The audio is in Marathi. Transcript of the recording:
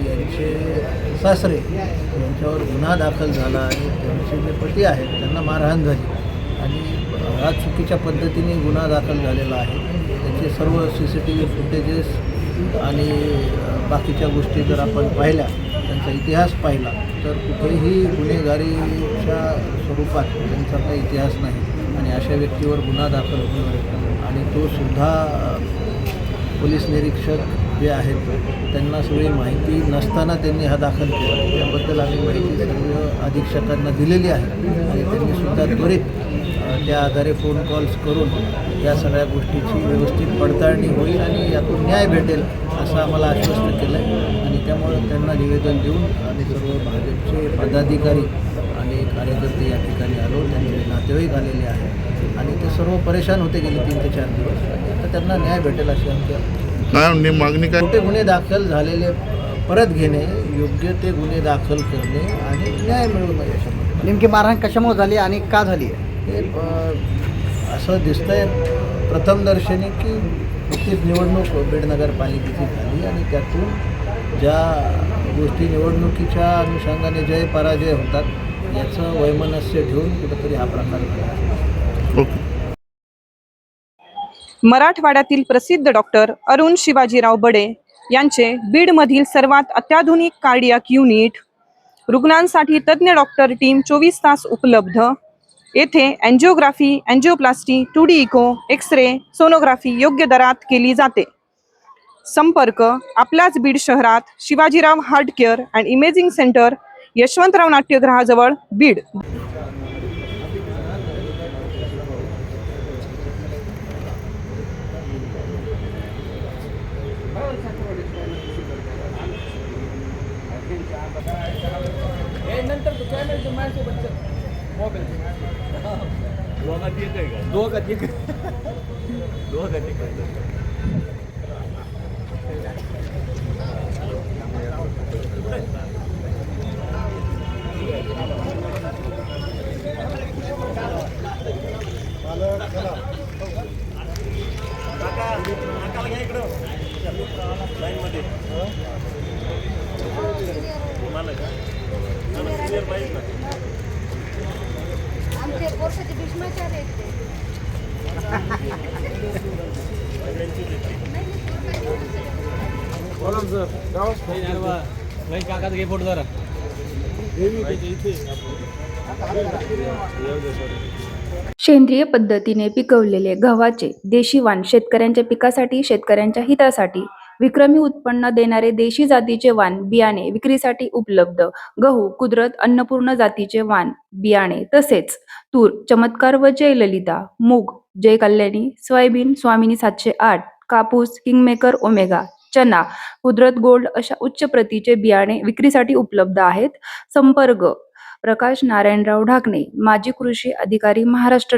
यांचे सासरे यांच्यावर गुन्हा दाखल झाला आणि त्यांचे जे पती आहेत त्यांना मारहाण झाली आणि हा चुकीच्या पद्धतीने गुन्हा दाखल झालेला आहे. त्याचे सर्व CCTV फुटेजेस आणि बाकीच्या गोष्टी जर आपण पाहिल्या, त्यांचा इतिहास पाहिला तर कुठेही गुन्हेगारीच्या स्वरूपात त्यांचा काही इतिहास नाही आणि अशा व्यक्तीवर गुन्हा दाखल होणं आणि तो सुद्धा पोलीस निरीक्षक जे आहेत त्यांना सगळी माहिती नसताना त्यांनी हा दाखल केला. त्याबद्दल आम्ही माहिती सर्व अधीक्षकांना दिलेली आहे आणि त्यांनीसुद्धा त्वरित त्या आधारे फोन कॉल्स करून या सगळ्या गोष्टीची व्यवस्थित पडताळणी होईल आणि यातून न्याय भेटेल असं आम्हाला आश्वस्त केलं आहे. आणि त्यामुळं त्यांना निवेदन देऊन आम्ही सर्व भाजपचे पदाधिकारी आणि कार्यकर्ते या ठिकाणी आलो. त्यांचे नातेवाईक आलेले आहेत आणि ते सर्व परेशान होते गेले 3 ते 4 दिवस आणि आता त्यांना न्याय भेटेल अशी आमची मागणी काय. खोटे गुन्हे दाखल झालेले परत घेणे, योग्य ते गुन्हे दाखल करणे आणि न्याय मिळवणं याच्यामध्ये. नेमकी मारहाण कशामुळे झाली आणि का झाली हे असं दिसतंय प्रथमदर्शनी की नुकतीच निवडणूक बीड नगरपालिकेची झाली आणि त्यातून ज्या गोष्टी निवडणुकीच्या अनुषंगाने जय पराजय होतात याचं वैमनस्य ठेवून कुठंतरी हा प्रकार झाला. मराठवाड्यातील प्रसिद्ध डॉक्टर अरुण शिवाजीराव बडे यांचे बीडमधील सर्वात अत्याधुनिक कार्डियाक युनिट, रुग्णांसाठी तज्ज्ञ डॉक्टर टीम 24 तास उपलब्ध. येथे angiography, angioplasty, 2D echo, X-ray, sonography योग्य दरात केली जाते. संपर्क आपल्याच बीड शहरात Shivajirao heart care and imaging centre, Yashwantrao नाट्यगृहाजवळ, बीड. आमचे कोर्साचे भीष्माचार्य आहेत ते. सेंद्रिय पद्धतीने पिकवलेले गव्हाचे देशी वाण शेतकऱ्यांच्या पिकासाठी, शेतकऱ्यांच्या हितासाठी विक्रमी उत्पन्न देणारे देशी जातीचे वाण बियाणे विक्रीसाठी उपलब्ध. गहू कुदरत अन्नपूर्ण जातीचे वाण बियाणे तसेच तूर चमत्कार व जय ललिता, मूग जय कल्याणी, सोयाबीन स्वामिनी 708, कापूस किंगमेकर ओमेगा, चना कुदरत गोल्ड अशा उच्च प्रतीचे बियाणे विक्रीसाठी उपलब्ध आहेत. संपर्क प्रकाश नारायणराव ढाकणे, माजी कृषी अधिकारी, महाराष्ट्र.